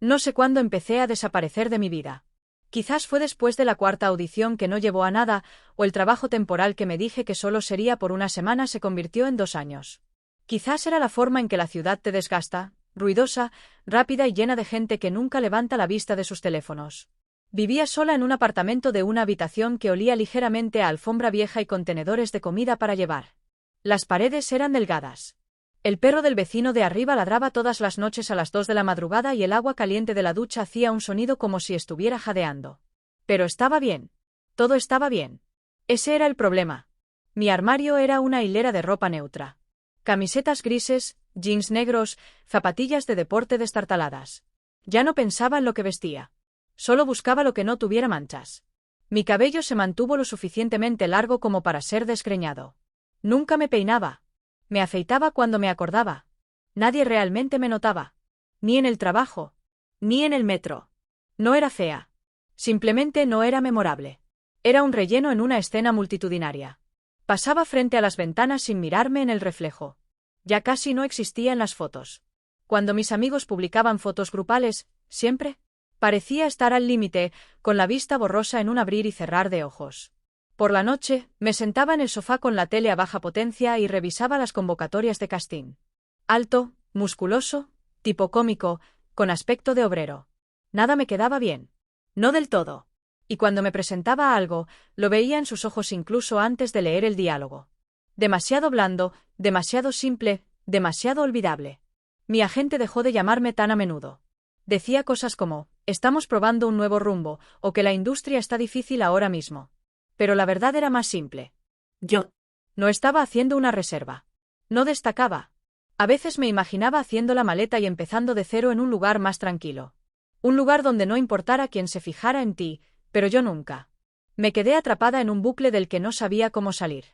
No sé cuándo empecé a desaparecer de mi vida. Quizás fue después de la cuarta audición que no llevó a nada, o el trabajo temporal que me dije que solo sería por una semana se convirtió en 2 años. Quizás era la forma en que la ciudad te desgasta, ruidosa, rápida y llena de gente que nunca levanta la vista de sus teléfonos. Vivía sola en un apartamento de una habitación que olía ligeramente a alfombra vieja y contenedores de comida para llevar. Las paredes eran delgadas. El perro del vecino de arriba ladraba todas las noches a las 2 de la madrugada y el agua caliente de la ducha hacía un sonido como si estuviera jadeando. Pero estaba bien. Todo estaba bien. Ese era el problema. Mi armario era una hilera de ropa neutra. Camisetas grises, jeans negros, zapatillas de deporte destartaladas. Ya no pensaba en lo que vestía. Solo buscaba lo que no tuviera manchas. Mi cabello se mantuvo lo suficientemente largo como para ser desgreñado. Nunca me peinaba. Me afeitaba cuando me acordaba. Nadie realmente me notaba. Ni en el trabajo. Ni en el metro. No era fea. Simplemente no era memorable. Era un relleno en una escena multitudinaria. Pasaba frente a las ventanas sin mirarme en el reflejo. Ya casi no existía en las fotos. Cuando mis amigos publicaban fotos grupales, siempre parecía estar al límite, con la vista borrosa en un abrir y cerrar de ojos. Por la noche, me sentaba en el sofá con la tele a baja potencia y revisaba las convocatorias de casting. Alto, musculoso, tipo cómico, con aspecto de obrero. Nada me quedaba bien. No del todo. Y cuando me presentaba a algo, lo veía en sus ojos incluso antes de leer el diálogo. Demasiado blando, demasiado simple, demasiado olvidable. Mi agente dejó de llamarme tan a menudo. Decía cosas como, estamos probando un nuevo rumbo, o que la industria está difícil ahora mismo. Pero la verdad era más simple. Yo no estaba haciendo una reserva. No destacaba. A veces me imaginaba haciendo la maleta y empezando de cero en un lugar más tranquilo. Un lugar donde no importara quién se fijara en ti, pero yo nunca. Me quedé atrapada en un bucle del que no sabía cómo salir.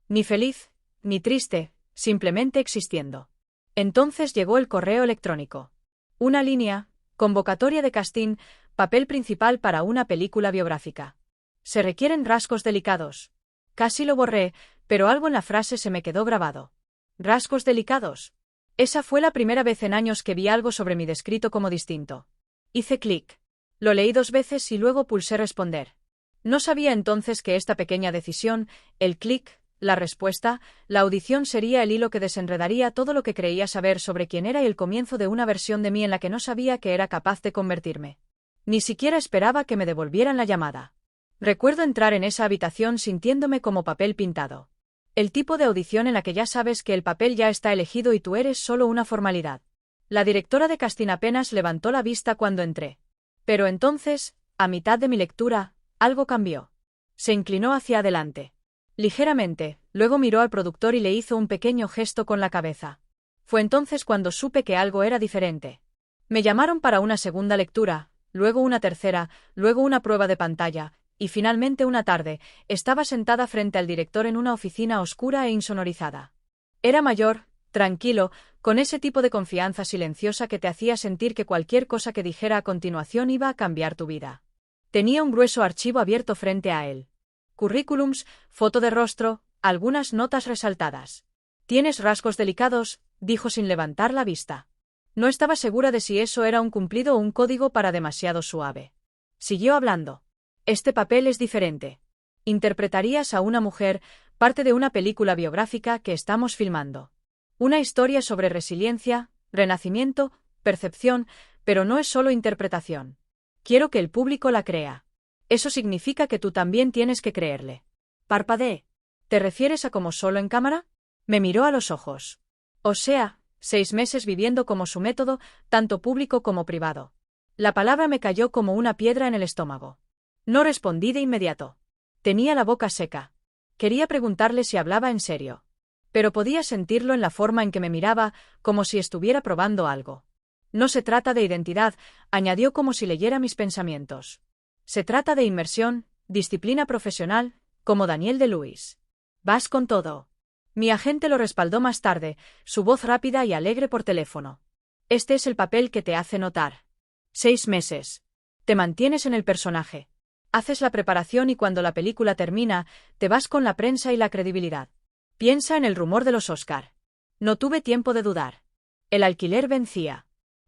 Ni feliz, ni triste, simplemente existiendo. Entonces llegó el correo electrónico. Una línea, convocatoria de casting, papel principal para una película biográfica. Se requieren rasgos delicados. Casi lo borré, pero algo en la frase se me quedó grabado. ¿Rasgos delicados? Esa fue la primera vez en años que vi algo sobre mí descrito como distinto. Hice clic. Lo leí 2 veces y luego pulsé responder. No sabía entonces que esta pequeña decisión, el clic, la respuesta, la audición sería el hilo que desenredaría todo lo que creía saber sobre quién era y el comienzo de una versión de mí en la que no sabía que era capaz de convertirme. Ni siquiera esperaba que me devolvieran la llamada. Recuerdo entrar en esa habitación sintiéndome como papel pintado. El tipo de audición en la que ya sabes que el papel ya está elegido y tú eres solo una formalidad. La directora de casting apenas levantó la vista cuando entré. Pero entonces, a mitad de mi lectura, algo cambió. Se inclinó hacia adelante. Ligeramente, luego miró al productor y le hizo un pequeño gesto con la cabeza. Fue entonces cuando supe que algo era diferente. Me llamaron para una segunda lectura, luego una tercera, luego una prueba de pantalla, y finalmente una tarde, estaba sentada frente al director en una oficina oscura e insonorizada. Era mayor, tranquilo, con ese tipo de confianza silenciosa que te hacía sentir que cualquier cosa que dijera a continuación iba a cambiar tu vida. Tenía un grueso archivo abierto frente a él. Currículums, foto de rostro, algunas notas resaltadas. «¿Tienes rasgos delicados?», dijo sin levantar la vista. No estaba segura de si eso era un cumplido o un código para demasiado suave. Siguió hablando. «Este papel es diferente. Interpretarías a una mujer, parte de una película biográfica que estamos filmando. Una historia sobre resiliencia, renacimiento, percepción, pero no es solo interpretación. Quiero que el público la crea. Eso significa que tú también tienes que creerle». Parpadeé. «¿Te refieres a como solo en cámara?». Me miró a los ojos. «O sea, 6 meses viviendo como su método, tanto público como privado». La palabra me cayó como una piedra en el estómago. No respondí de inmediato. Tenía la boca seca. Quería preguntarle si hablaba en serio. Pero podía sentirlo en la forma en que me miraba, como si estuviera probando algo. «No se trata de identidad», añadió como si leyera mis pensamientos. «Se trata de inmersión, disciplina profesional, como Daniel Day-Lewis. Vas con todo». Mi agente lo respaldó más tarde, su voz rápida y alegre por teléfono. «Este es el papel que te hace notar. 6 meses. Te mantienes en el personaje. Haces la preparación y cuando la película termina, te vas con la prensa y la credibilidad. Piensa en el rumor de los Oscar». No tuve tiempo de dudar. El alquiler vencía.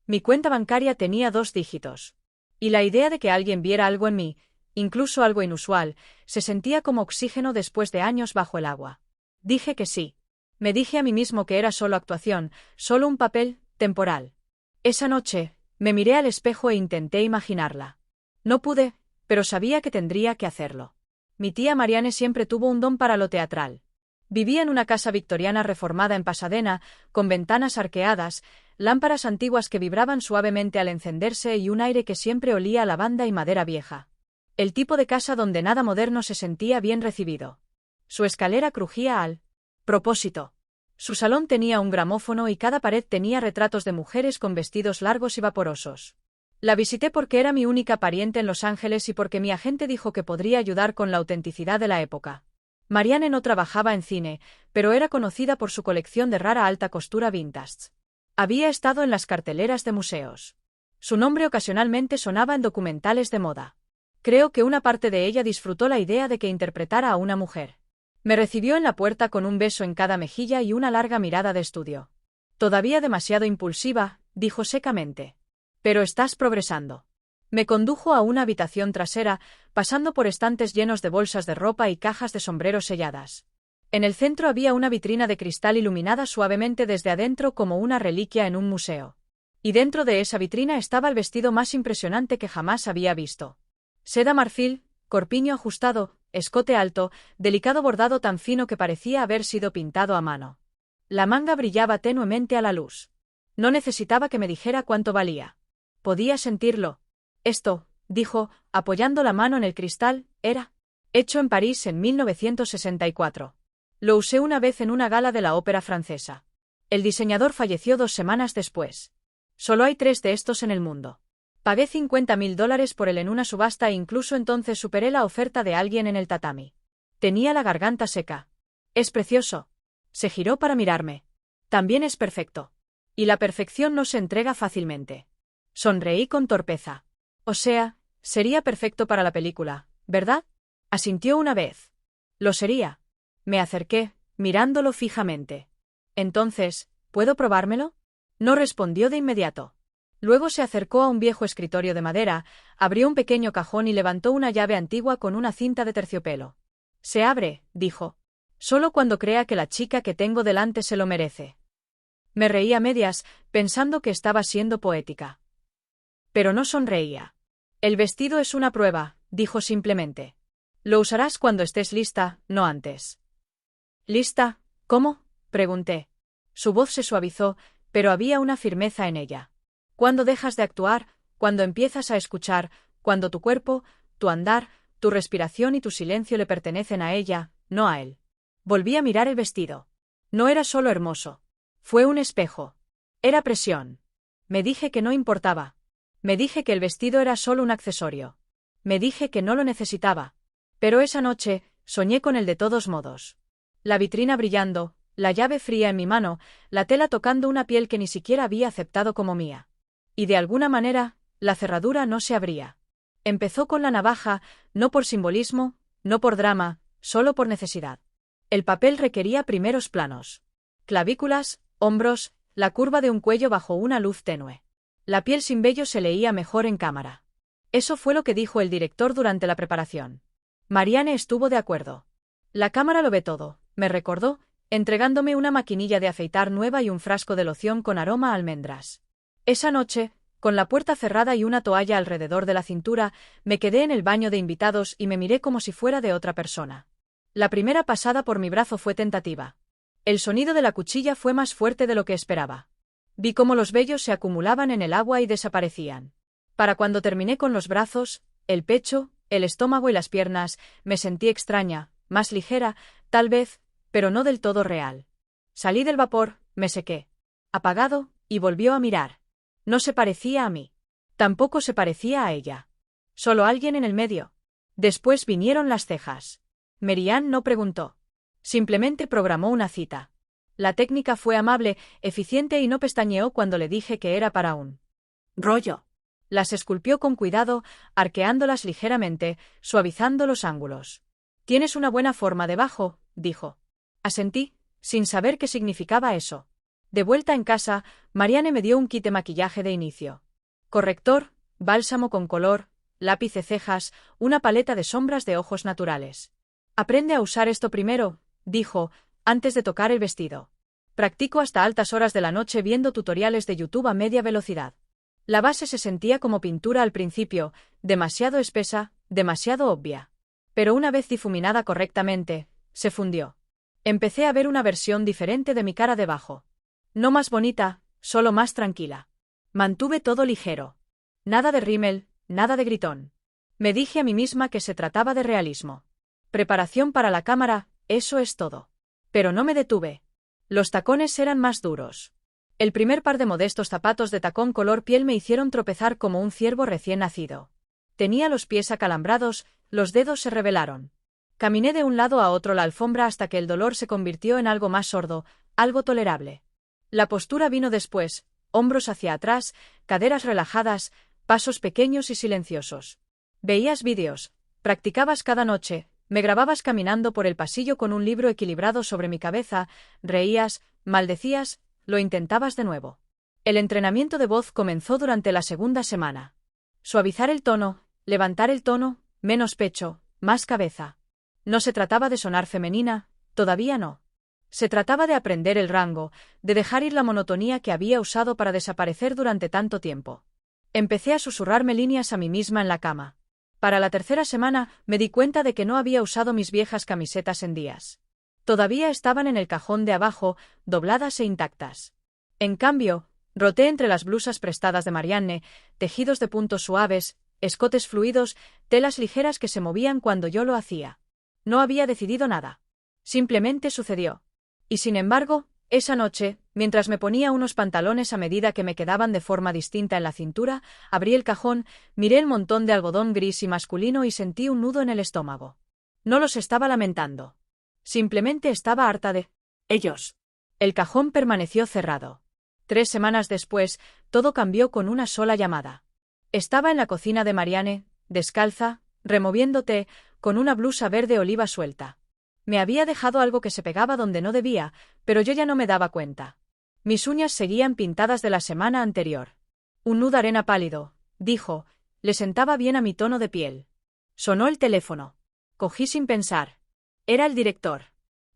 Mi cuenta bancaria tenía 2 dígitos. Y la idea de que alguien viera algo en mí, incluso algo inusual, se sentía como oxígeno después de años bajo el agua. Dije que sí. Me dije a mí mismo que era solo actuación, solo un papel temporal. Esa noche, me miré al espejo e intenté imaginarla. No pude, pero sabía que tendría que hacerlo. Mi tía Marianne siempre tuvo un don para lo teatral. Vivía en una casa victoriana reformada en Pasadena, con ventanas arqueadas, lámparas antiguas que vibraban suavemente al encenderse y un aire que siempre olía a lavanda y madera vieja. El tipo de casa donde nada moderno se sentía bien recibido. Su escalera crujía al propósito. Su salón tenía un gramófono y cada pared tenía retratos de mujeres con vestidos largos y vaporosos. La visité porque era mi única pariente en Los Ángeles y porque mi agente dijo que podría ayudar con la autenticidad de la época. Marianne no trabajaba en cine, pero era conocida por su colección de rara alta costura vintage. Había estado en las carteleras de museos. Su nombre ocasionalmente sonaba en documentales de moda. Creo que una parte de ella disfrutó la idea de que interpretara a una mujer. Me recibió en la puerta con un beso en cada mejilla y una larga mirada de estudio. Todavía demasiado impulsiva, dijo secamente. Pero estás progresando. Me condujo a una habitación trasera, pasando por estantes llenos de bolsas de ropa y cajas de sombreros selladas. En el centro había una vitrina de cristal iluminada suavemente desde adentro como una reliquia en un museo. Y dentro de esa vitrina estaba el vestido más impresionante que jamás había visto. Seda marfil, corpiño ajustado, escote alto, delicado bordado tan fino que parecía haber sido pintado a mano. La manga brillaba tenuemente a la luz. No necesitaba que me dijera cuánto valía. Podía sentirlo. Esto, dijo, apoyando la mano en el cristal, era hecho en París en 1964. Lo usé una vez en una gala de la ópera francesa. El diseñador falleció 2 semanas después. Solo hay 3 de estos en el mundo. Pagué $50.000 por él en una subasta e incluso entonces superé la oferta de alguien en el tatami. Tenía la garganta seca. Es precioso. Se giró para mirarme. También es perfecto. Y la perfección no se entrega fácilmente. Sonreí con torpeza. O sea, sería perfecto para la película, ¿verdad? Asintió una vez. Lo sería. Me acerqué, mirándolo fijamente. Entonces, ¿puedo probármelo? No respondió de inmediato. Luego se acercó a un viejo escritorio de madera, abrió un pequeño cajón y levantó una llave antigua con una cinta de terciopelo. Se abre, dijo. Solo cuando crea que la chica que tengo delante se lo merece. Me reí a medias, pensando que estaba siendo poética. Pero no sonreía. El vestido es una prueba, dijo simplemente. Lo usarás cuando estés lista, no antes. ¿Lista? ¿Cómo? Pregunté. Su voz se suavizó, pero había una firmeza en ella. Cuando dejas de actuar, cuando empiezas a escuchar, cuando tu cuerpo, tu andar, tu respiración y tu silencio le pertenecen a ella, no a él. Volví a mirar el vestido. No era solo hermoso. Fue un espejo. Era presión. Me dije que no importaba. Me dije que el vestido era solo un accesorio. Me dije que no lo necesitaba. Pero esa noche, soñé con él de todos modos. La vitrina brillando, la llave fría en mi mano, la tela tocando una piel que ni siquiera había aceptado como mía. Y de alguna manera, la cerradura no se abría. Empezó con la navaja, no por simbolismo, no por drama, solo por necesidad. El papel requería primeros planos. Clavículas, hombros, la curva de un cuello bajo una luz tenue. La piel sin vello se leía mejor en cámara. Eso fue lo que dijo el director durante la preparación. Marianne estuvo de acuerdo. La cámara lo ve todo, me recordó, entregándome una maquinilla de afeitar nueva y un frasco de loción con aroma a almendras. Esa noche, con la puerta cerrada y una toalla alrededor de la cintura, me quedé en el baño de invitados y me miré como si fuera de otra persona. La primera pasada por mi brazo fue tentativa. El sonido de la cuchilla fue más fuerte de lo que esperaba. Vi cómo los vellos se acumulaban en el agua y desaparecían. Para cuando terminé con los brazos, el pecho, el estómago y las piernas, me sentí extraña, más ligera, tal vez, pero no del todo real. Salí del vapor, me sequé. Apagado, y volvió a mirar. No se parecía a mí. Tampoco se parecía a ella. Solo alguien en el medio. Después vinieron las cejas. Marianne no preguntó. Simplemente programó una cita. La técnica fue amable, eficiente y no pestañeó cuando le dije que era para un rollo. Las esculpió con cuidado, arqueándolas ligeramente, suavizando los ángulos. Tienes una buena forma debajo, dijo. Asentí, sin saber qué significaba eso. De vuelta en casa, Marianne me dio un kit de maquillaje de inicio. Corrector, bálsamo con color, lápiz de cejas, una paleta de sombras de ojos naturales. Aprende a usar esto primero, dijo, antes de tocar el vestido. Practico hasta altas horas de la noche viendo tutoriales de YouTube a media velocidad. La base se sentía como pintura al principio, demasiado espesa, demasiado obvia. Pero una vez difuminada correctamente, se fundió. Empecé a ver una versión diferente de mi cara debajo. No más bonita, solo más tranquila. Mantuve todo ligero. Nada de rímel, nada de gritón. Me dije a mí misma que se trataba de realismo. Preparación para la cámara, eso es todo. Pero no me detuve. Los tacones eran más duros. El primer par de modestos zapatos de tacón color piel me hicieron tropezar como un ciervo recién nacido. Tenía los pies acalambrados, los dedos se rebelaron. Caminé de un lado a otro la alfombra hasta que el dolor se convirtió en algo más sordo, algo tolerable. La postura vino después, hombros hacia atrás, caderas relajadas, pasos pequeños y silenciosos. Veías vídeos, practicabas cada noche, me grababas caminando por el pasillo con un libro equilibrado sobre mi cabeza, reías, maldecías, lo intentabas de nuevo. El entrenamiento de voz comenzó durante la segunda semana. Suavizar el tono, levantar el tono, menos pecho, más cabeza. No se trataba de sonar femenina, todavía no. Se trataba de aprender el rango, de dejar ir la monotonía que había usado para desaparecer durante tanto tiempo. Empecé a susurrarme líneas a mí misma en la cama. Para la tercera semana me di cuenta de que no había usado mis viejas camisetas en días. Todavía estaban en el cajón de abajo, dobladas e intactas. En cambio, roté entre las blusas prestadas de Marianne, tejidos de puntos suaves, escotes fluidos, telas ligeras que se movían cuando yo lo hacía. No había decidido nada. Simplemente sucedió. Y sin embargo, esa noche, mientras me ponía unos pantalones a medida que me quedaban de forma distinta en la cintura, abrí el cajón, miré el montón de algodón gris y masculino y sentí un nudo en el estómago. No los estaba lamentando. Simplemente estaba harta de ellos. El cajón permaneció cerrado. 3 semanas después, todo cambió con una sola llamada. Estaba en la cocina de Marianne, descalza, removiendo té, con una blusa verde oliva suelta. Me había dejado algo que se pegaba donde no debía, pero yo ya no me daba cuenta. Mis uñas seguían pintadas de la semana anterior. Un nudo arena pálido, dijo, le sentaba bien a mi tono de piel. Sonó el teléfono. Cogí sin pensar. Era el director.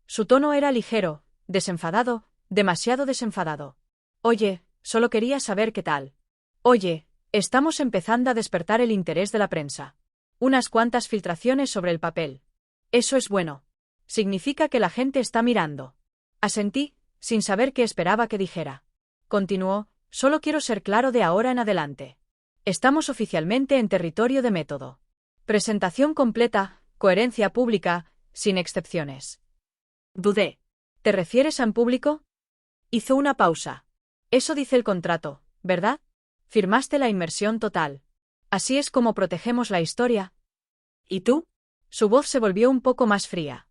Su tono era ligero, desenfadado, demasiado desenfadado. Oye, solo quería saber qué tal. Oye, estamos empezando a despertar el interés de la prensa. Unas cuantas filtraciones sobre el papel. Eso es bueno. Significa que la gente está mirando. Asentí, sin saber qué esperaba que dijera. Continuó, solo quiero ser claro de ahora en adelante. Estamos oficialmente en territorio de método. Presentación completa, coherencia pública, sin excepciones. Dudé. ¿Te refieres a en público? Hizo una pausa. Eso dice el contrato, ¿verdad? Firmaste la inmersión total. Así es como protegemos la historia. ¿Y tú? Su voz se volvió un poco más fría.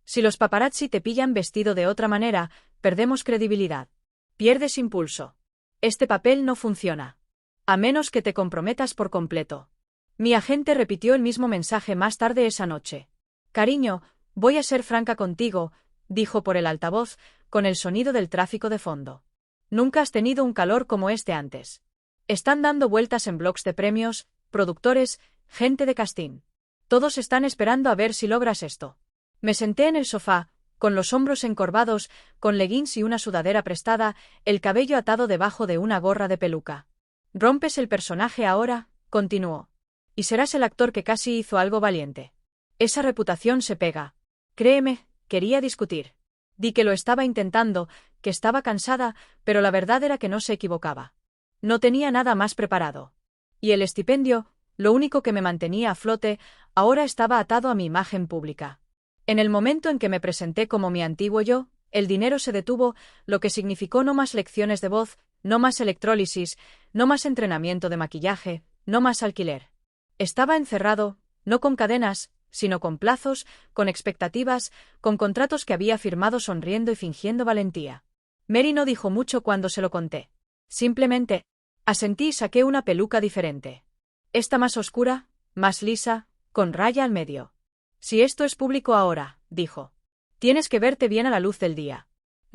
Si los paparazzi te pillan vestido de otra manera, perdemos credibilidad. Pierdes impulso. Este papel no funciona. A menos que te comprometas por completo. Mi agente repitió el mismo mensaje más tarde esa noche. Cariño, voy a ser franca contigo, dijo por el altavoz, con el sonido del tráfico de fondo. Nunca has tenido un calor como este antes. Están dando vueltas en blogs de premios, productores, gente de casting. Todos están esperando a ver si logras esto. Me senté en el sofá, con los hombros encorvados, con leggings y una sudadera prestada, el cabello atado debajo de una gorra de peluca. Rompes el personaje ahora, continuó. Y serás el actor que casi hizo algo valiente. Esa reputación se pega. Créeme, quería discutir. Di que lo estaba intentando, que estaba cansada, pero la verdad era que no se equivocaba. No tenía nada más preparado. Y el estipendio, lo único que me mantenía a flote, ahora estaba atado a mi imagen pública. En el momento en que me presenté como mi antiguo yo, el dinero se detuvo, lo que significó no más lecciones de voz, no más electrólisis, no más entrenamiento de maquillaje, no más alquiler. Estaba encerrado, no con cadenas, sino con plazos, con expectativas, con contratos que había firmado sonriendo y fingiendo valentía. Mary no dijo mucho cuando se lo conté. Simplemente, asentí y saqué una peluca diferente. Esta más oscura, más lisa, con raya al medio. Si esto es público ahora, dijo. Tienes que verte bien a la luz del día.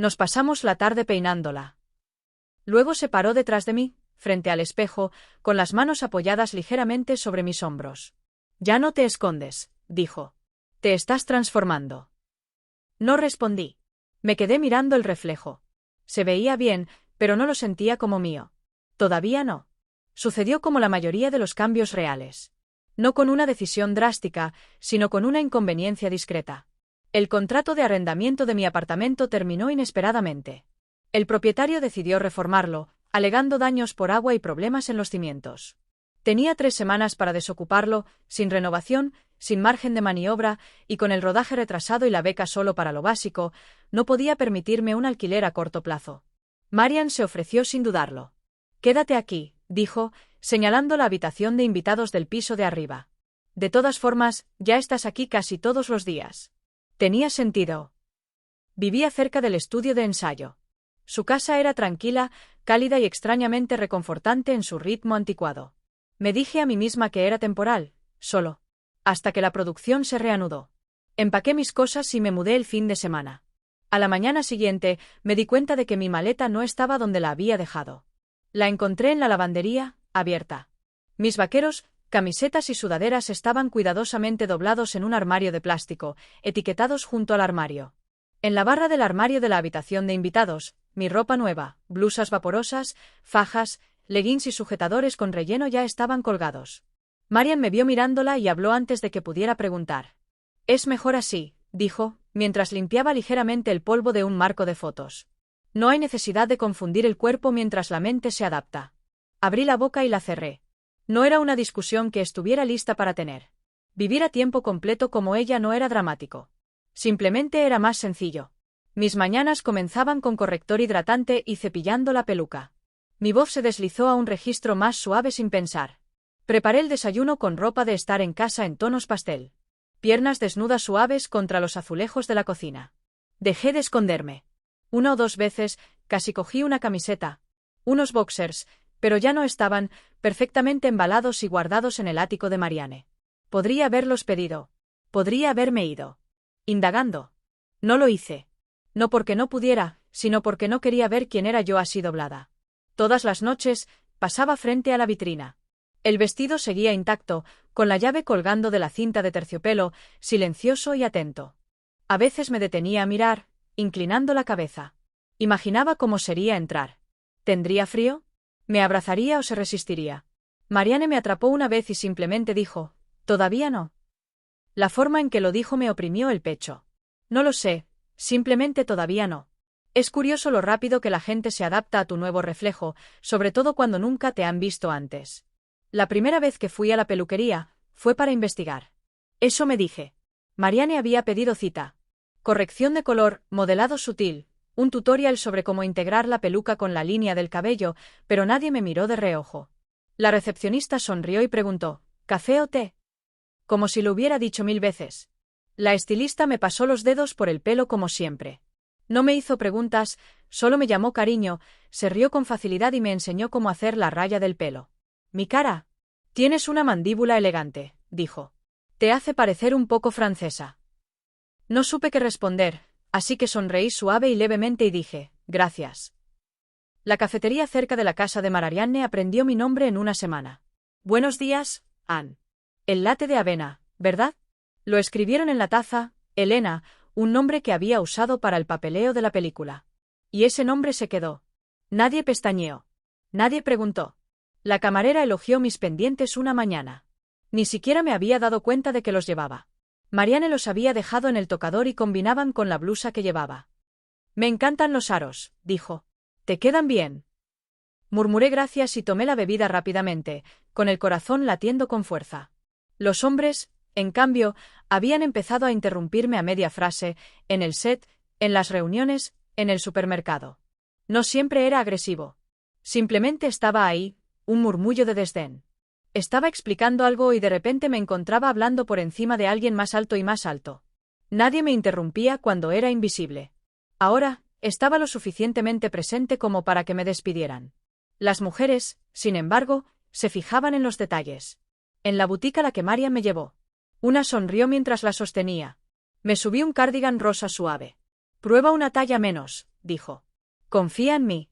Nos pasamos la tarde peinándola. Luego se paró detrás de mí, frente al espejo, con las manos apoyadas ligeramente sobre mis hombros. «Ya no te escondes», dijo. «Te estás transformando». No respondí. Me quedé mirando el reflejo. Se veía bien, pero no lo sentía como mío. Todavía no. Sucedió como la mayoría de los cambios reales. No con una decisión drástica, sino con una inconveniencia discreta. El contrato de arrendamiento de mi apartamento terminó inesperadamente. El propietario decidió reformarlo, alegando daños por agua y problemas en los cimientos. Tenía 3 semanas para desocuparlo, sin renovación, sin margen de maniobra, y con el rodaje retrasado y la beca solo para lo básico, no podía permitirme un alquiler a corto plazo. Marian se ofreció sin dudarlo. «Quédate aquí», dijo, señalando la habitación de invitados del piso de arriba. «De todas formas, ya estás aquí casi todos los días». Tenía sentido. Vivía cerca del estudio de ensayo. Su casa era tranquila, cálida y extrañamente reconfortante en su ritmo anticuado. Me dije a mí misma que era temporal, solo. Hasta que la producción se reanudó. Empaqué mis cosas y me mudé el fin de semana. A la mañana siguiente, me di cuenta de que mi maleta no estaba donde la había dejado. La encontré en la lavandería, abierta. Mis vaqueros, camisetas y sudaderas estaban cuidadosamente doblados en un armario de plástico, etiquetados junto al armario. En la barra del armario de la habitación de invitados, mi ropa nueva, blusas vaporosas, fajas, leggings y sujetadores con relleno ya estaban colgados. Marian me vio mirándola y habló antes de que pudiera preguntar. «Es mejor así», dijo, mientras limpiaba ligeramente el polvo de un marco de fotos. «No hay necesidad de confundir el cuerpo mientras la mente se adapta». Abrí la boca y la cerré. No era una discusión que estuviera lista para tener. Vivir a tiempo completo como ella no era dramático. Simplemente era más sencillo. Mis mañanas comenzaban con corrector hidratante y cepillando la peluca. Mi voz se deslizó a un registro más suave sin pensar. Preparé el desayuno con ropa de estar en casa en tonos pastel. Piernas desnudas suaves contra los azulejos de la cocina. Dejé de esconderme. 1 o 2 veces, casi cogí una camiseta. Unos boxers, pero ya no estaban, perfectamente embalados y guardados en el ático de Marianne. Podría haberlos pedido. Podría haberme ido. Indagando. No lo hice. No porque no pudiera, sino porque no quería ver quién era yo así doblada. Todas las noches, pasaba frente a la vitrina. El vestido seguía intacto, con la llave colgando de la cinta de terciopelo, silencioso y atento. A veces me detenía a mirar, inclinando la cabeza. Imaginaba cómo sería entrar. ¿Tendría frío? ¿Me abrazaría o se resistiría? Marianne me atrapó una vez y simplemente dijo, «Todavía no». La forma en que lo dijo me oprimió el pecho. No lo sé, simplemente todavía no. Es curioso lo rápido que la gente se adapta a tu nuevo reflejo, sobre todo cuando nunca te han visto antes. La primera vez que fui a la peluquería, fue para investigar. Eso me dije. Marianne había pedido cita. Corrección de color, modelado sutil, un tutorial sobre cómo integrar la peluca con la línea del cabello, pero nadie me miró de reojo. La recepcionista sonrió y preguntó, ¿café o té? Como si lo hubiera dicho 1000 veces. La estilista me pasó los dedos por el pelo como siempre. No me hizo preguntas, solo me llamó cariño, se rió con facilidad y me enseñó cómo hacer la raya del pelo. Mi cara. Tienes una mandíbula elegante, dijo. Te hace parecer un poco francesa. No supe qué responder, así que sonreí suave y levemente y dije, gracias. La cafetería cerca de la casa de Marianne aprendió mi nombre en una semana. Buenos días, Anne. El latte de avena, ¿verdad? Lo escribieron en la taza, Elena, un nombre que había usado para el papeleo de la película. Y ese nombre se quedó. Nadie pestañeó. Nadie preguntó. La camarera elogió mis pendientes una mañana. Ni siquiera me había dado cuenta de que los llevaba. Marianne los había dejado en el tocador y combinaban con la blusa que llevaba. Me encantan los aros, dijo. ¿Te quedan bien? Murmuré gracias y tomé la bebida rápidamente, con el corazón latiendo con fuerza. Los hombres, en cambio, habían empezado a interrumpirme a media frase, en el set, en las reuniones, en el supermercado. No siempre era agresivo. Simplemente estaba ahí, un murmullo de desdén. Estaba explicando algo y de repente me encontraba hablando por encima de alguien más alto y más alto. Nadie me interrumpía cuando era invisible. Ahora, estaba lo suficientemente presente como para que me despidieran. Las mujeres, sin embargo, se fijaban en los detalles. En la boutique a la que Marian me llevó. Una sonrió mientras la sostenía. Me subí un cardigan rosa suave. Prueba una talla menos, dijo. Confía en mí.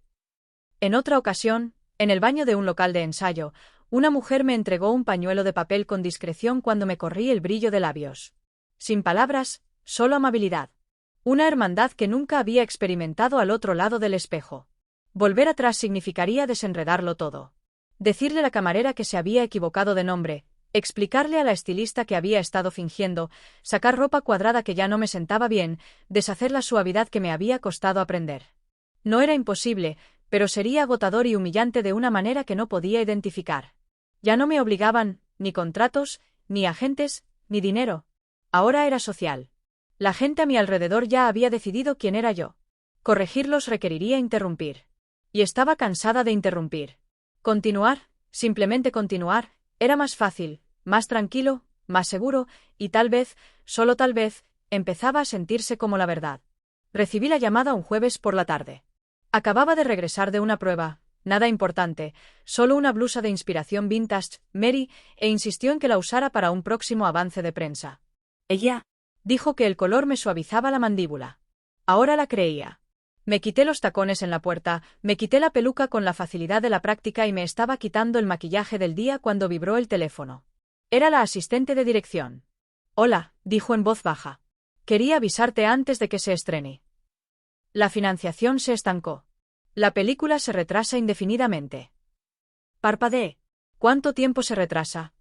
En otra ocasión, en el baño de un local de ensayo, una mujer me entregó un pañuelo de papel con discreción cuando me corrí el brillo de labios. Sin palabras, solo amabilidad. Una hermandad que nunca había experimentado al otro lado del espejo. Volver atrás significaría desenredarlo todo. Decirle a la camarera que se había equivocado de nombre, explicarle a la estilista que había estado fingiendo, sacar ropa cuadrada que ya no me sentaba bien, deshacer la suavidad que me había costado aprender. No era imposible, pero sería agotador y humillante de una manera que no podía identificar. Ya no me obligaban, ni contratos, ni agentes, ni dinero. Ahora era social. La gente a mi alrededor ya había decidido quién era yo. Corregirlos requeriría interrumpir. Y estaba cansada de interrumpir. Continuar, simplemente continuar, era más fácil, más tranquilo, más seguro, y tal vez, solo tal vez, empezaba a sentirse como la verdad. Recibí la llamada un jueves por la tarde. Acababa de regresar de una prueba, nada importante, solo una blusa de inspiración vintage, Mary, e insistió en que la usara para un próximo avance de prensa. Ella dijo que el color me suavizaba la mandíbula. Ahora la creía. Me quité los tacones en la puerta, me quité la peluca con la facilidad de la práctica y me estaba quitando el maquillaje del día cuando vibró el teléfono. Era la asistente de dirección. Hola, dijo en voz baja. Quería avisarte antes de que se estrene. La financiación se estancó. La película se retrasa indefinidamente. Parpadeé. ¿Cuánto tiempo se retrasa?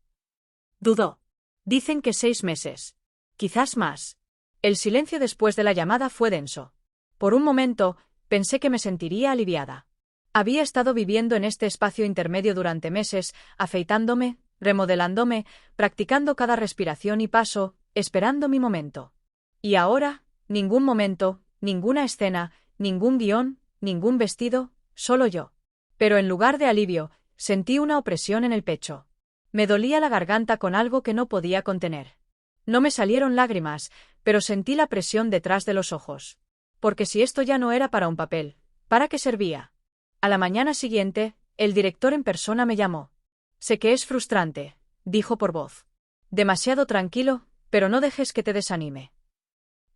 Dudó. Dicen que 6 meses. Quizás más. El silencio después de la llamada fue denso. Por un momento, pensé que me sentiría aliviada. Había estado viviendo en este espacio intermedio durante meses, afeitándome, remodelándome, practicando cada respiración y paso, esperando mi momento. Y ahora, ningún momento, ninguna escena, ningún guión, ningún vestido, solo yo. Pero en lugar de alivio, sentí una opresión en el pecho. Me dolía la garganta con algo que no podía contener. No me salieron lágrimas, pero sentí la presión detrás de los ojos. Porque si esto ya no era para un papel, ¿para qué servía? A la mañana siguiente, el director en persona me llamó. Sé que es frustrante, dijo por voz. Demasiado tranquilo, pero no dejes que te desanime.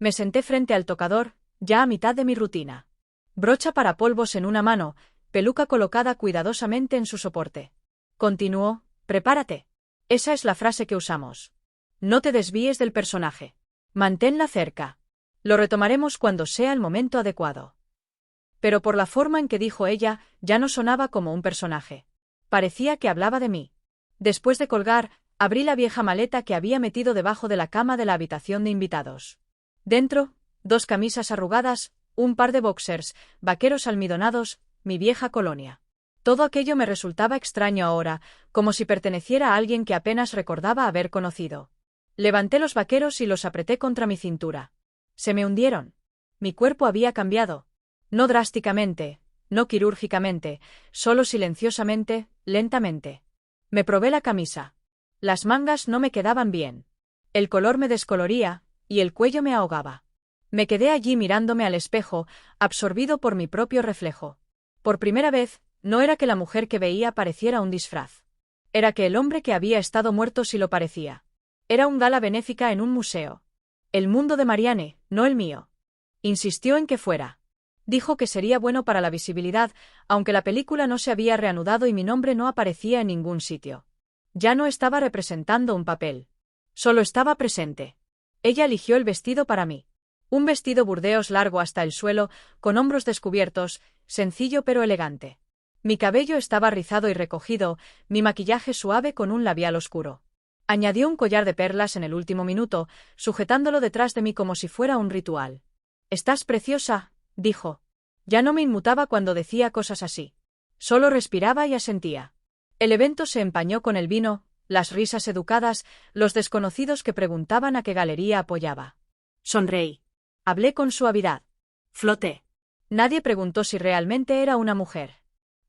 Me senté frente al tocador, ya a mitad de mi rutina. Brocha para polvos en una mano, peluca colocada cuidadosamente en su soporte. Continuó, prepárate. Esa es la frase que usamos. No te desvíes del personaje. Manténla cerca. Lo retomaremos cuando sea el momento adecuado. Pero por la forma en que dijo ella, ya no sonaba como un personaje. Parecía que hablaba de mí. Después de colgar, abrí la vieja maleta que había metido debajo de la cama de la habitación de invitados. Dentro, 2 camisas arrugadas, un par de boxers, vaqueros almidonados, mi vieja colonia. Todo aquello me resultaba extraño ahora, como si perteneciera a alguien que apenas recordaba haber conocido. Levanté los vaqueros y los apreté contra mi cintura. Se me hundieron. Mi cuerpo había cambiado. No drásticamente, no quirúrgicamente, solo silenciosamente, lentamente. Me probé la camisa. Las mangas no me quedaban bien. El color me descoloría, y el cuello me ahogaba. Me quedé allí mirándome al espejo, absorbido por mi propio reflejo. Por primera vez, no era que la mujer que veía pareciera un disfraz. Era que el hombre que había estado muerto sí lo parecía. Era un gala benéfica en un museo. El mundo de Marianne, no el mío. Insistió en que fuera. Dijo que sería bueno para la visibilidad, aunque la película no se había reanudado y mi nombre no aparecía en ningún sitio. Ya no estaba representando un papel. Solo estaba presente. Ella eligió el vestido para mí. Un vestido burdeos largo hasta el suelo, con hombros descubiertos, sencillo pero elegante. Mi cabello estaba rizado y recogido, mi maquillaje suave con un labial oscuro. Añadió un collar de perlas en el último minuto, sujetándolo detrás de mí como si fuera un ritual. «Estás preciosa», dijo. Ya no me inmutaba cuando decía cosas así. Solo respiraba y asentía. El evento se empañó con el vino, las risas educadas, los desconocidos que preguntaban a qué galería apoyaba. Sonreí. Hablé con suavidad. Floté. Nadie preguntó si realmente era una mujer.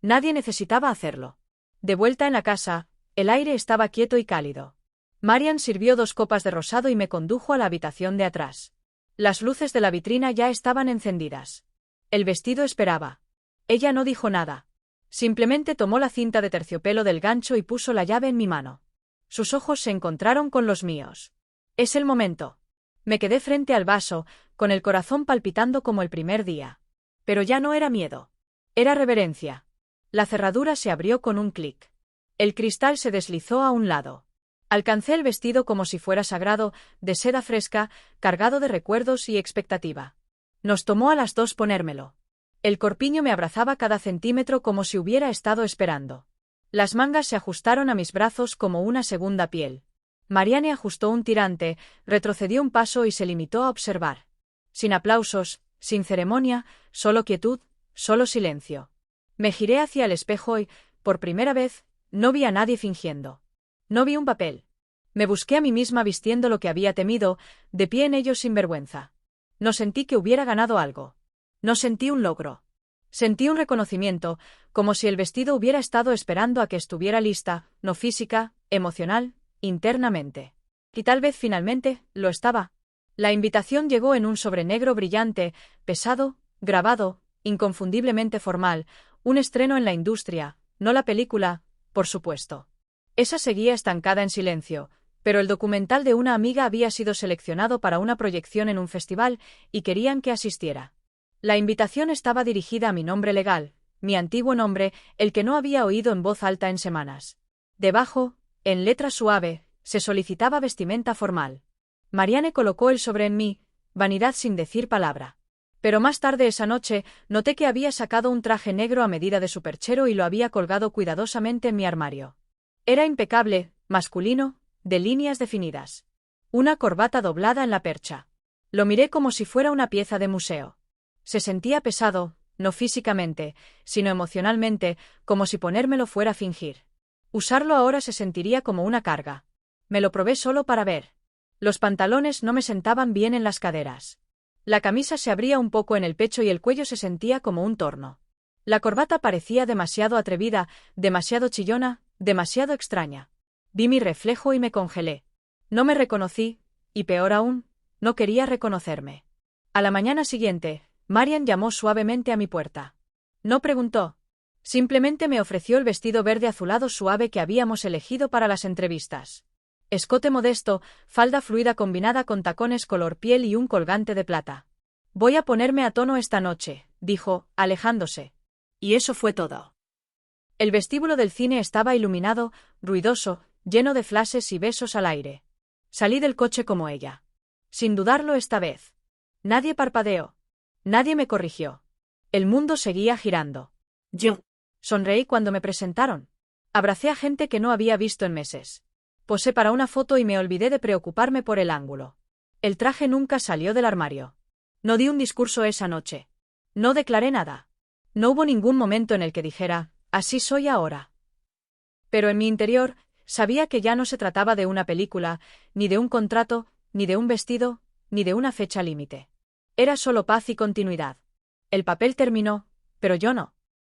Nadie necesitaba hacerlo. De vuelta en la casa, el aire estaba quieto y cálido. Marian sirvió 2 copas de rosado y me condujo a la habitación de atrás. Las luces de la vitrina ya estaban encendidas. El vestido esperaba. Ella no dijo nada. Simplemente tomó la cinta de terciopelo del gancho y puso la llave en mi mano. Sus ojos se encontraron con los míos. Es el momento. Me quedé frente al vaso, con el corazón palpitando como el primer día. Pero ya no era miedo. Era reverencia. La cerradura se abrió con un clic. El cristal se deslizó a un lado. Alcancé el vestido como si fuera sagrado, de seda fresca, cargado de recuerdos y expectativa. Nos tomó a las 2 ponérmelo. El corpiño me abrazaba cada centímetro como si hubiera estado esperando. Las mangas se ajustaron a mis brazos como una segunda piel. Marianne ajustó un tirante, retrocedió un paso y se limitó a observar. Sin aplausos, sin ceremonia, solo quietud, solo silencio. Me giré hacia el espejo y, por primera vez, no vi a nadie fingiendo. No vi un papel. Me busqué a mí misma vistiendo lo que había temido, de pie en ello sin vergüenza. No sentí que hubiera ganado algo. No sentí un logro. Sentí un reconocimiento, como si el vestido hubiera estado esperando a que estuviera lista, no física, emocional, internamente. Y tal vez finalmente, lo estaba. La invitación llegó en un sobre negro brillante, pesado, grabado, inconfundiblemente formal, un estreno en la industria, no la película, por supuesto. Esa seguía estancada en silencio, pero el documental de una amiga había sido seleccionado para una proyección en un festival y querían que asistiera. La invitación estaba dirigida a mi nombre legal, mi antiguo nombre, el que no había oído en voz alta en semanas. Debajo, en letra suave, se solicitaba vestimenta formal. Marianne colocó el sobre en mí, vanidad sin decir palabra. Pero más tarde esa noche, noté que había sacado un traje negro a medida de su perchero y lo había colgado cuidadosamente en mi armario. Era impecable, masculino, de líneas definidas. Una corbata doblada en la percha. Lo miré como si fuera una pieza de museo. Se sentía pesado, no físicamente, sino emocionalmente, como si ponérmelo fuera a fingir. Usarlo ahora se sentiría como una carga. Me lo probé solo para ver. Los pantalones no me sentaban bien en las caderas. La camisa se abría un poco en el pecho y el cuello se sentía como un torno. La corbata parecía demasiado atrevida, demasiado chillona, demasiado extraña. Vi mi reflejo y me congelé. No me reconocí, y peor aún, no quería reconocerme. A la mañana siguiente, Marianne llamó suavemente a mi puerta. No preguntó. Simplemente me ofreció el vestido verde azulado suave que habíamos elegido para las entrevistas. Escote modesto, falda fluida combinada con tacones color piel y un colgante de plata. Voy a ponerme a tono esta noche, dijo, alejándose. Y eso fue todo. El vestíbulo del cine estaba iluminado, ruidoso, lleno de flashes y besos al aire. Salí del coche como ella. Sin dudarlo esta vez. Nadie parpadeó. Nadie me corrigió. El mundo seguía girando. Yo sonreí cuando me presentaron. Abracé a gente que no había visto en meses. Posé para una foto y me olvidé de preocuparme por el ángulo. El traje nunca salió del armario. No di un discurso esa noche. No declaré nada. No hubo ningún momento en el que dijera, así soy ahora. Pero en mi interior, sabía que ya no se trataba de una película, ni de un contrato, ni de un vestido, ni de una fecha límite. Era solo paz y continuidad. El papel terminó, pero yo no.